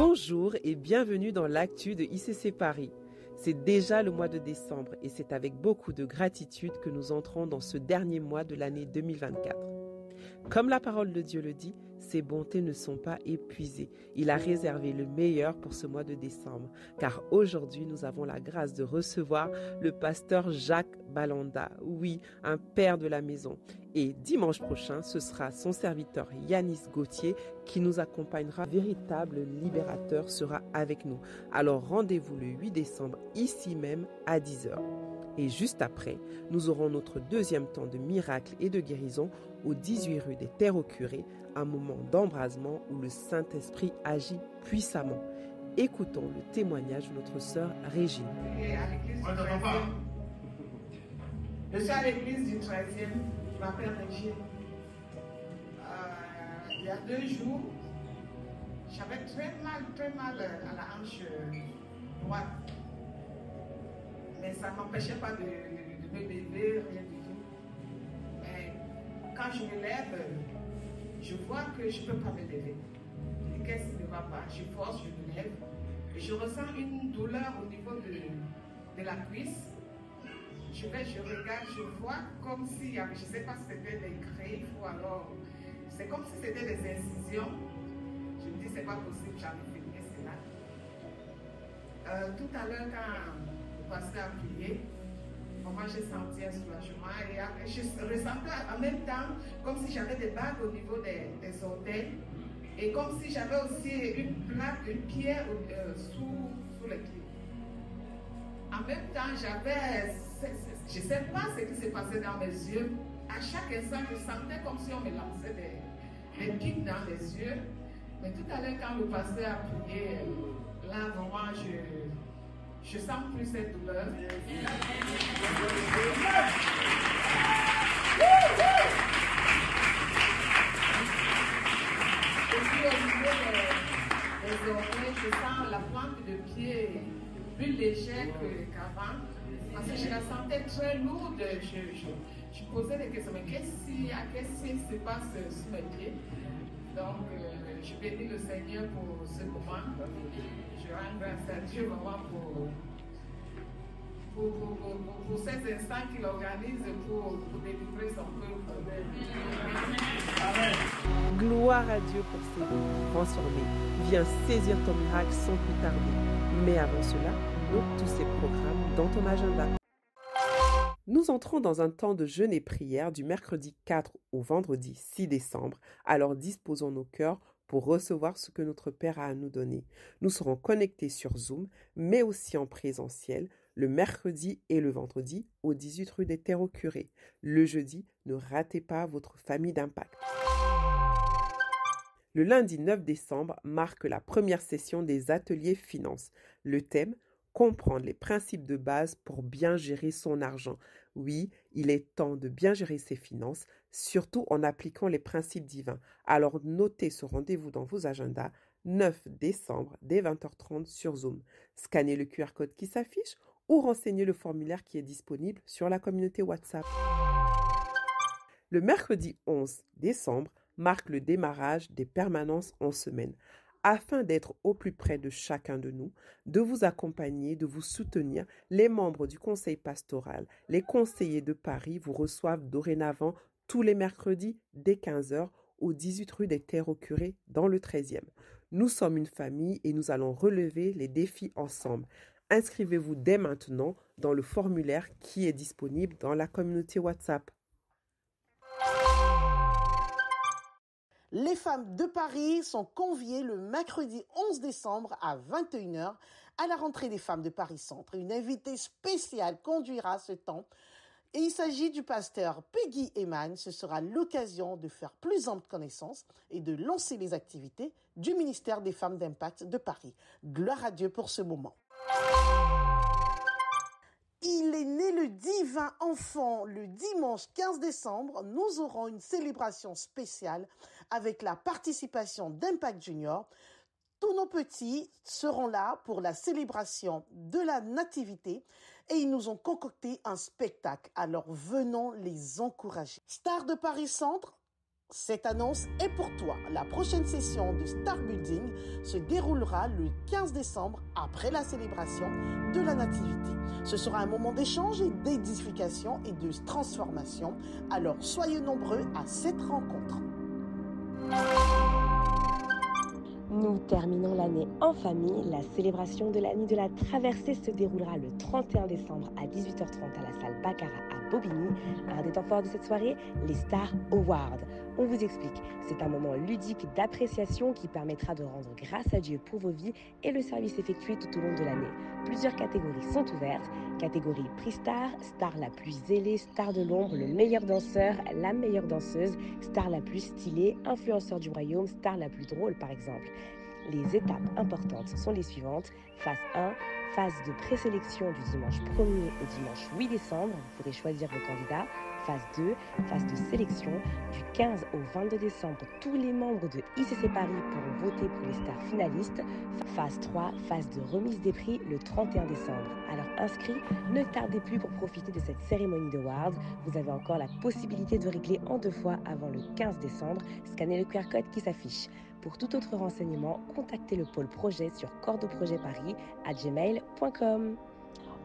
Bonjour et bienvenue dans l'actu de ICC Paris. C'est déjà le mois de décembre et c'est avec beaucoup de gratitude que nous entrons dans ce dernier mois de l'année 2024. Comme la parole de Dieu le dit, ses bontés ne sont pas épuisées. Il a réservé le meilleur pour ce mois de décembre, car aujourd'hui nous avons la grâce de recevoir le pasteur Jacques Balanda, oui, un père de la maison. Et dimanche prochain, ce sera son serviteur Yanis Gauthier qui nous accompagnera. Véritable libérateur sera avec nous. Alors rendez-vous le 8 décembre ici même à 10h. Et juste après, nous aurons notre deuxième temps de miracles et de guérison au 18 rue des Terres au Curé, un moment d'embrasement où le Saint-Esprit agit puissamment. Écoutons le témoignage de notre sœur Régine. Je suis à l'église du 13e, je m'appelle Régine. Il y a 2 jours, j'avais très mal à la hanche droite. Mais ça ne m'empêchait pas de me lever, rien du tout. Mais quand je me lève, je vois que je ne peux pas me lever. Et qu'est-ce qui ne va pas? Je force, je me lève. Et je ressens une douleur au niveau de la cuisse. Je regarde, je vois comme si, je ne sais pas si c'était des griffes ou alors, c'est comme si c'était des incisions. Je me dis, c'est pas possible, j'avais filmé cela. Tout à l'heure, quand le pasteur a prié, moi j'ai senti un soulagement et je ressentais en même temps comme si j'avais des bagues au niveau des orteils et comme si j'avais aussi une plaque, une pierre sous les pieds. En même temps, je ne sais pas ce qui s'est passé dans mes yeux. À chaque instant, je sentais comme si on me lançait des pics dans les yeux. Mais tout à l'heure, quand le pasteur a prié, là, vraiment, je sens plus cette douleur. Et puis au niveau des orteils, je sens la plante de pied plus légère qu'avant. Parce que je la sentais très lourde. Je posais des questions, mais qu'est-ce qui se passe sur mes pieds? Donc, je bénis le Seigneur pour ce moment. Je rends grâce à Dieu vraiment pour ces instants qu'il organise pour délivrer son peuple. Amen. Gloire à Dieu pour ses vies transformées. Viens saisir ton miracle sans plus tarder. Mais avant cela, note tous ces programmes dans ton agenda. Nous entrons dans un temps de jeûne et prière du mercredi 4 au vendredi 6 décembre. Alors disposons nos cœurs pour recevoir ce que notre Père a à nous donner. Nous serons connectés sur Zoom, mais aussi en présentiel, le mercredi et le vendredi au 18 rue des Terres au Curé. Le jeudi, ne ratez pas votre famille d'impact. Le lundi 9 décembre marque la première session des ateliers finances. Le thème: comprendre les principes de base pour bien gérer son argent. Oui, il est temps de bien gérer ses finances, surtout en appliquant les principes divins. Alors notez ce rendez-vous dans vos agendas, 9 décembre dès 20h30 sur Zoom. Scannez le QR code qui s'affiche ou renseignez le formulaire qui est disponible sur la communauté WhatsApp. Le mercredi 11 décembre marque le démarrage des permanences en semaine. Afin d'être au plus près de chacun de nous, de vous accompagner, de vous soutenir, les membres du conseil pastoral, les conseillers de Paris vous reçoivent dorénavant tous les mercredis dès 15h au 18 rue des Terres au Curé dans le 13e. Nous sommes une famille et nous allons relever les défis ensemble. Inscrivez-vous dès maintenant dans le formulaire qui est disponible dans la communauté WhatsApp. Les femmes de Paris sont conviées le mercredi 11 décembre à 21h à la rentrée des femmes de Paris Centre. Une invitée spéciale conduira ce temps et il s'agit du pasteur Peggy Eman. Ce sera l'occasion de faire plus ample connaissance et de lancer les activités du ministère des Femmes d'Impact de Paris. Gloire à Dieu pour ce moment. Il est né le divin enfant le dimanche 15 décembre. Nous aurons une célébration spéciale avec la participation d'Impact Junior. Tous nos petits seront là pour la célébration de la nativité et ils nous ont concocté un spectacle. Alors venons les encourager. Star de Paris Centre, Cette annonce est pour toi. La prochaine session du Star Building se déroulera le 15 décembre après la célébration de la Nativité. Ce sera un moment d'échange et d'édification et de transformation. Alors soyez nombreux à cette rencontre. Nous terminons l'année en famille. La célébration de la nuit de la traversée se déroulera le 31 décembre à 18h30 à la salle Baccarat à Bobigny. Un des temps forts de cette soirée, les Star Awards. On vous explique, c'est un moment ludique d'appréciation qui permettra de rendre grâce à Dieu pour vos vies et le service effectué tout au long de l'année. Plusieurs catégories sont ouvertes. Catégorie Prix Star, star la plus zélée, star de l'ombre, le meilleur danseur, la meilleure danseuse, star la plus stylée, influenceur du royaume, star la plus drôle par exemple. Les étapes importantes sont les suivantes. Phase 1, phase de présélection du dimanche 1er au dimanche 8 décembre. Vous pourrez choisir vos candidats. Phase 2, phase de sélection. Du 15 au 22 décembre, tous les membres de ICC Paris pourront voter pour les stars finalistes. Phase 3, phase de remise des prix le 31 décembre. Alors inscrits, ne tardez plus pour profiter de cette cérémonie d'awards. Vous avez encore la possibilité de régler en 2 fois avant le 15 décembre. Scannez le QR code qui s'affiche. Pour tout autre renseignement, contactez le pôle projet sur cordoprojetparis@gmail.com.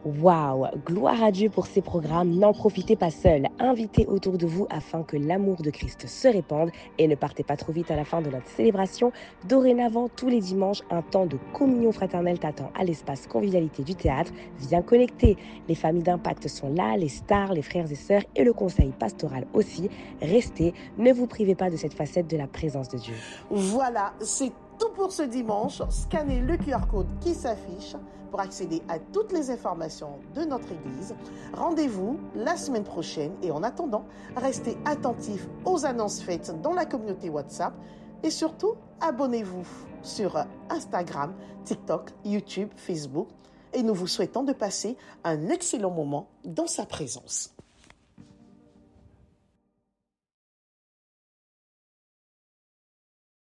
Waouh, gloire à Dieu pour ces programmes, n'en profitez pas seul, invitez autour de vous afin que l'amour de Christ se répande et ne partez pas trop vite à la fin de notre célébration. Dorénavant, tous les dimanches, un temps de communion fraternelle t'attend à l'espace convivialité du théâtre. Viens connecter, les familles d'impact sont là, les stars, les frères et sœurs et le conseil pastoral aussi. Restez, ne vous privez pas de cette facette de la présence de Dieu. Voilà, c'est tout pour ce dimanche. Scannez le QR code qui s'affiche pour accéder à toutes les informations de notre Église. Rendez-vous la semaine prochaine et en attendant, restez attentifs aux annonces faites dans la communauté WhatsApp et surtout, abonnez-vous sur Instagram, TikTok, YouTube, Facebook et nous vous souhaitons de passer un excellent moment dans sa présence.